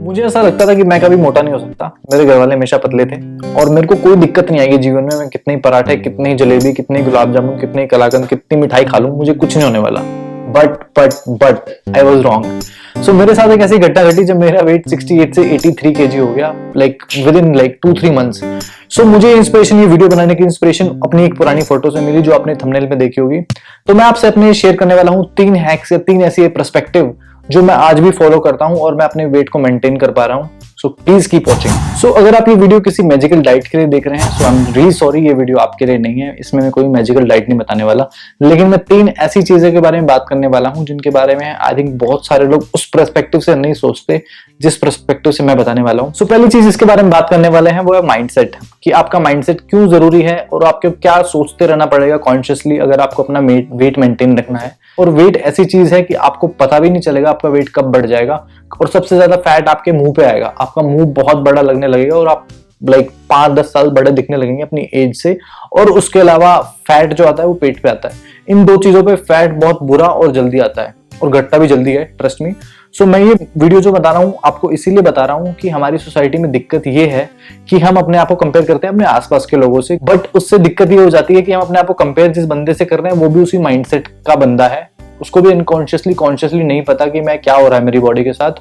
मुझे ऐसा लगता था कि मैं कभी मोटा नहीं हो सकता। मेरे घर वाले हमेशा पतले थे और मेरे को कोई दिक्कत नहीं आएगी जीवन में। मैं कितने ही पराठे, कितनी ही जलेबी, कितने ही गुलाब जामुन, कितने ही कलाकंद, कितनी मिठाई खा लूं, मुझे कुछ नहीं होने वाला। But I was wrong. So मेरे साथ एक ऐसी घटना घटी जब मेरा वेट 68 से 83 kg हो गया, लाइक विद इन 2-3 मंथ्स। सो मुझे इंस्पिरेशन, ये वीडियो बनाने की इंस्पिरेशन अपनी एक पुरानी फोटो से मिली जो आपने थंबनेल में देखी होगी। तो मैं आपसे अपने शेयर करने वाला हूँ 3 हैक्स या 3 ऐसी पर्सपेक्टिव जो मैं आज भी फॉलो करता हूं और मैं अपने वेट को मेंटेन कर पा रहा हूं। So please keep watching. So अगर आप ये वीडियो किसी मैजिकल डाइट के लिए देख रहे हैं, सो आई एम रियली सॉरी, ये वीडियो आपके लिए नहीं है। इसमें मैं कोई मैजिकल डाइट नहीं बताने वाला, लेकिन मैं 3 ऐसी चीजें के बारे में बात करने वाला हूं जिनके बारे में आई थिंक बहुत सारे लोग उस पर्सपेक्टिव से नहीं सोचते जिस पर्सपेक्टिव से मैं बताने वाला हूं। सो पहली चीज इसके बारे में बात करने वाले हैं वो है माइंडसेट, कि आपका माइंडसेट क्यों जरूरी है और आपको क्या सोचते रहना पड़ेगा कॉन्शियसली अगर आपको अपना वेट मेंटेन रखना है। और वेट ऐसी चीज है कि आपको पता भी नहीं चलेगा आपका वेट कब बढ़ जाएगा, और सबसे ज्यादा फैट आपके मुंह पे आएगा। आपका मुंह बहुत बड़ा लगने लगेगा और आप 5-10 साल बड़े दिखने लगेंगे अपनी एज से। और उसके अलावा फैट जो आता है वो पेट पे आता है। इन 2 चीजों पे फैट बहुत बुरा और जल्दी आता है और घटता भी जल्दी है, ट्रस्ट मी। सो मैं ये वीडियो जो बता रहा हूँ आपको इसीलिए बता रहा हूँ कि हमारी सोसाइटी में दिक्कत ये है कि हम अपने आप को कंपेयर करते हैं अपने आसपास के लोगों से, बट उससे दिक्कत ये हो जाती है कि हम अपने आप को कंपेयर जिस बंदे से कर रहे हैं वो भी उसी माइंडसेट का बंदा है। उसको भी कॉन्शियसली नहीं पता कि मैं क्या हो रहा है मेरी बॉडी के साथ,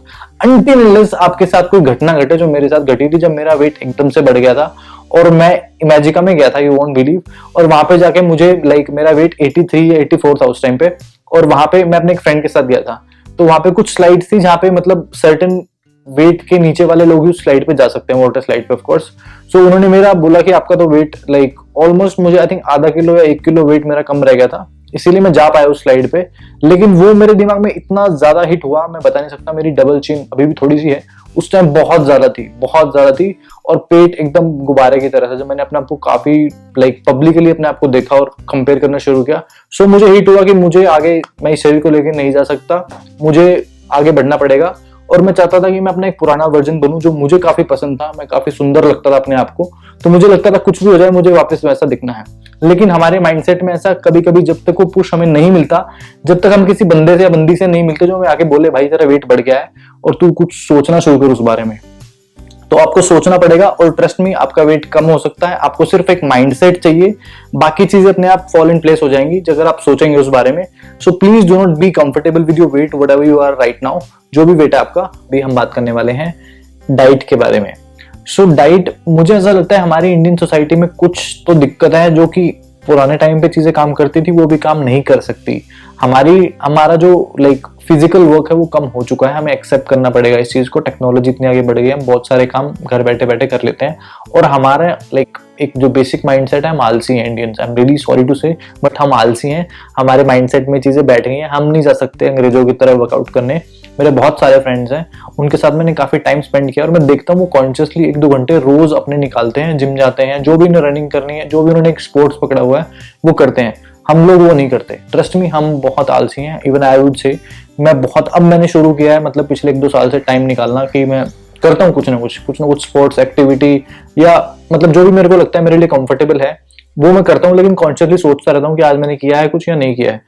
अनटिल अनलेस आपके साथ कोई घटना घटे जो मेरे साथ घटी थी जब मेरा वेट एकदम से बढ़ गया था और मैं इमेजिका में गया था, यू वोंट बिलीव। और वहां पे जाके मुझे मेरा वेट 83 या 84 था उस टाइम पे, और वहां पे मैं अपने एक फ्रेंड के साथ गया था। तो वहां पे कुछ स्लाइड्स थी जहाँ पे सर्टेन वेट के नीचे वाले लोग ही उस स्लाइड पे जा सकते हैं, वाटर स्लाइड पे ऑफ कोर्स। सो उन्होंने मेरा बोला कि आपका तो वेट ऑलमोस्ट मुझे आई थिंक आधा किलो या 1 किलो वेट मेरा कम रह गया था, इसीलिए मैं जा पाया उस स्लाइड पे। लेकिन वो मेरे दिमाग में इतना ज्यादा हिट हुआ, मैं बता नहीं सकता। मेरी डबल चिन अभी भी थोड़ी सी है, उस टाइम बहुत ज्यादा थी और पेट एकदम गुब्बारे की तरह था। जब मैंने अपने आप को काफी पब्लिकली अपने आप को देखा और कंपेयर करना शुरू किया, सो मुझे हिट हुआ कि मुझे आगे, मैं इस शरीर को लेकर नहीं जा सकता, मुझे आगे बढ़ना पड़ेगा। और मैं चाहता था कि मैं अपना एक पुराना वर्जन बनूं जो मुझे काफी पसंद था, मैं काफी सुंदर लगता था अपने आप को। तो मुझे लगता था कुछ भी हो जाए मुझे वापस वैसा दिखना है। लेकिन हमारे माइंडसेट में ऐसा कभी कभी जब तक वो पुश हमें नहीं मिलता, जब तक हम किसी बंदे से या बंदी से नहीं मिलते जो हमें आके बोले भाई तेरा वेट बढ़ गया है और तू कुछ सोचना शुरू कर उस बारे में, तो आपको सोचना पड़ेगा। और ट्रस्ट मी, आपका वेट कम हो सकता है। आपको सिर्फ एक माइंडसेट चाहिए, बाकी चीजें अपने आप फॉल इन प्लेस हो जाएंगी अगर आप सोचेंगे उस बारे में। So please do not be comfortable with your weight whatever you are right now. जो भी वेट है आपका। अभी हम बात करने वाले हैं डाइट के बारे में। सो डाइट, मुझे ऐसा लगता है हमारी इंडियन सोसाइटी में कुछ तो दिक्कत है जो कि पुराने टाइम पे चीजें काम करती थी वो भी काम नहीं कर सकती। हमारा जो फिजिकल वर्क है वो कम हो चुका है, हमें एक्सेप्ट करना पड़ेगा इस चीज को। टेक्नोलॉजी इतनी आगे बढ़ गई है, हम बहुत सारे काम घर बैठे बैठे कर लेते हैं। और हमारा एक जो बेसिक माइंडसेट है, हम आलसी हैं Indians. I am really sorry to say, but हम आलसी हैं। हमारे माइंडसेट में चीजें बैठ गई हैं, हम नहीं जा सकते अंग्रेजों की तरह वर्कआउट करने। मेरे बहुत सारे फ्रेंड्स हैं, उनके साथ मैंने काफी टाइम स्पेंड किया और मैं देखता हूँ वो कॉन्शियसली 1-2 घंटे रोज अपने निकालते हैं, जिम जाते हैं, जो भी उन्हें रनिंग करनी है, जो भी उन्होंने एक स्पोर्ट्स पकड़ा हुआ है वो करते हैं। हम लोग वो नहीं करते। ट्रस्ट मी, हम बहुत आलसी हैं। इवन आई वुड से अब मैंने शुरू किया है पिछले 1-2 साल से टाइम निकालना कि मैं करता हूँ कुछ ना कुछ स्पोर्ट्स एक्टिविटी, या जो भी मेरे को लगता है मेरे लिए कंफर्टेबल है वो मैं करता हूँ। लेकिन कॉन्शियसली सोचता रहता हूँ कि आज मैंने किया है कुछ या नहीं किया है।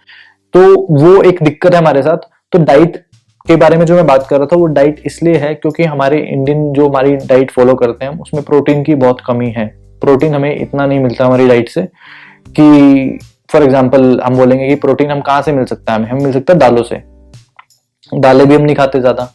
तो वो एक दिक्कत है हमारे साथ। तो डाइट के बारे में जो मैं बात कर रहा था, वो डाइट इसलिए है क्योंकि हमारे इंडियन जो हमारी डाइट फॉलो करते हैं उसमें प्रोटीन की बहुत कमी है। प्रोटीन हमें इतना नहीं मिलता हमारी डाइट से कि फॉर एग्जाम्पल हम बोलेंगे कि प्रोटीन हम कहाँ से मिल सकता है, हमें मिल सकता है दालों से। दालें भी हम नहीं खाते ज्यादा,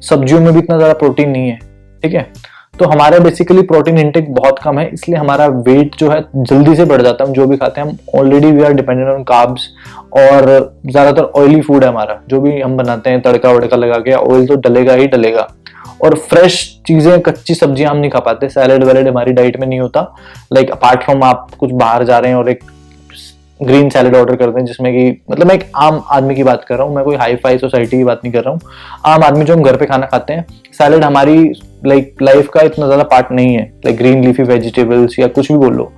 सब्जियों में भी इतना ज्यादा प्रोटीन नहीं है, ठीक है। तो हमारा बेसिकली प्रोटीन इंटेक बहुत कम है, इसलिए हमारा वेट जो है जल्दी से बढ़ जाता है। हम जो भी खाते हैं, हम already we are dependent on carbs, और ज्यादातर ऑयली फूड है हमारा। जो भी हम बनाते हैं तड़का वड़का लगा के, ऑयल तो डलेगा ही डलेगा। और फ्रेश चीजें, कच्ची सब्जियां हम नहीं खा पाते। सैलेड वैलेड हमारी डाइट में नहीं होता। अपार्ट फ्रॉम आप कुछ बाहर जा रहे हैं और एक ग्रीन सैलेड ऑर्डर करते हैं जिसमें कि मैं एक आम आदमी की बात कर रहा हूँ, मैं कोई हाई फाई सोसाइटी की बात नहीं कर रहा हूँ। आम आदमी जो हम घर पे खाना खाते हैं, सैलेड हमारी लाइफ का इतना ज्यादा पार्ट नहीं है। ग्रीन लीफी वेजिटेबल्स या कुछ भी बोल लो।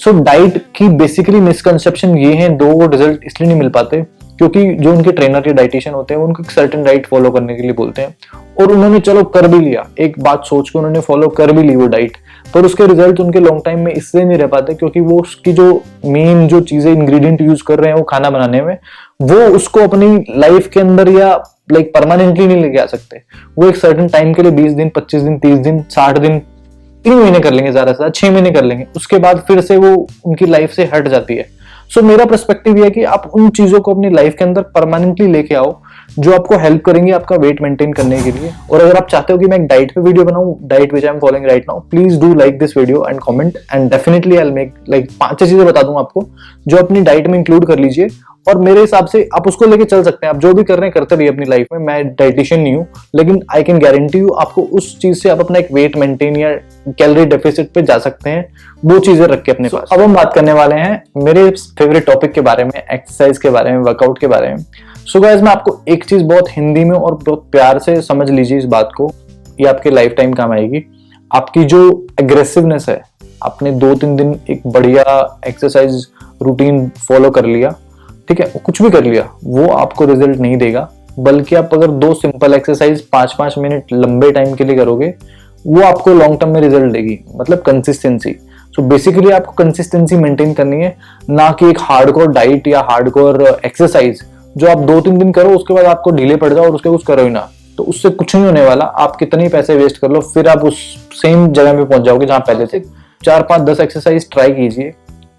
सो डाइट की बेसिकली मिसकंसेप्शन ये है, 2 रिजल्ट इसलिए नहीं मिल पाते क्योंकि जो उनके ट्रेनर या डाइटिशियन होते हैं उनको एक सर्टेन डाइट फॉलो करने के लिए बोलते हैं, और उन्होंने चलो कर भी लिया, एक बात सोच के उन्होंने फॉलो कर भी ली वो डाइट, पर उसके रिजल्ट उनके लॉन्ग टाइम में इसलिए नहीं रह पाते क्योंकि वो उसकी जो मेन जो चीजें इंग्रेडिएंट यूज कर रहे हैं वो खाना बनाने में, वो उसको अपनी लाइफ के अंदर या लाइक परमानेंटली नहीं लेके आ सकते। वो एक सर्टेन टाइम के लिए 20 दिन, 25 दिन, 30 दिन, 60 दिन, 3 महीने कर लेंगे, ज्यादा से ज्यादा 6 महीने कर लेंगे, उसके बाद फिर से वो उनकी लाइफ से हट जाती है। सो मेरा पर्सपेक्टिव ये है कि आप उन चीजों को अपनी लाइफ के अंदर परमानेंटली लेके आओ जो आपको हेल्प करेंगे आपका वेट मेंटेन करने के लिए। और अगर आप चाहते हो कि मैं एक डाइट पे वीडियो बनाऊं, diet which I am following right now, please do like this video and comment and definitely I will make like 5 चीजें बता दूं आपको जो अपनी डाइट में इंक्लूड कर लीजिए। और मेरे हिसाब से आप उसको लेके चल सकते हैं। आप जो भी कर रहे हैं करते रहिए अपनी लाइफ में। मैं डाइटिशियन नहीं हूं, लेकिन आई कैन गारंटी यू आपको उस चीज से आप अपना एक वेट मेंटेन या कैलोरी डेफिसिट पे जा सकते हैं, वो चीजें रख के अपने पास। अब हम बात करने वाले हैं मेरे फेवरेट टॉपिक के बारे में, एक्सरसाइज के बारे में, वर्कआउट के बारे में। सो गाइस, मैं आपको एक चीज बहुत हिंदी में और बहुत प्यार से समझ लीजिए इस बात को, ये आपके लाइफ टाइम काम आएगी। आपकी जो एग्रेसिवनेस है, आपने 2-3 दिन एक बढ़िया एक्सरसाइज रूटीन फॉलो कर लिया, ठीक है, कुछ भी कर लिया, वो आपको रिजल्ट नहीं देगा। बल्कि आप अगर 2 सिंपल एक्सरसाइज 5-5 मिनट लंबे टाइम के लिए करोगे, वो आपको लॉन्ग टर्म में रिजल्ट देगी, मतलब कंसिस्टेंसी। सो बेसिकली आपको कंसिस्टेंसी मेंटेन करनी है, ना कि एक हार्डकोर डाइट या हार्डकोर एक्सरसाइज जो आप 2-3 दिन करो, उसके बाद आपको ढीले पड़ जाओ और उसके कुछ करो ही ना, तो उससे कुछ नहीं होने वाला। आप कितने पैसे वेस्ट कर लो, फिर आप उस सेम जगह पे पहुंच जाओगे जहां पहले थे। 4-5-10 एक्सरसाइज ट्राई कीजिए,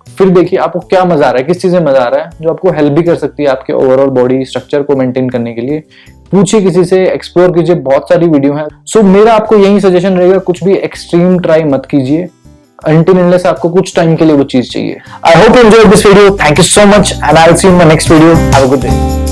फिर देखिए आपको क्या मजा आ रहा है, किस चीज में मजा आ रहा है जो आपको हेल्प भी कर सकती है आपके ओवरऑल बॉडी स्ट्रक्चर को मेंटेन करने के लिए। पूछिए किसी से, एक्सप्लोर कीजिए, बहुत सारी वीडियो है। सो मेरा आपको यही सजेशन रहेगा, कुछ भी एक्सट्रीम ट्राई मत कीजिए until unless आपको कुछ टाइम के लिए वो चीज चाहिए। I hope you enjoyed this video. Thank you so much and I'll see you in my next video. Have a good day.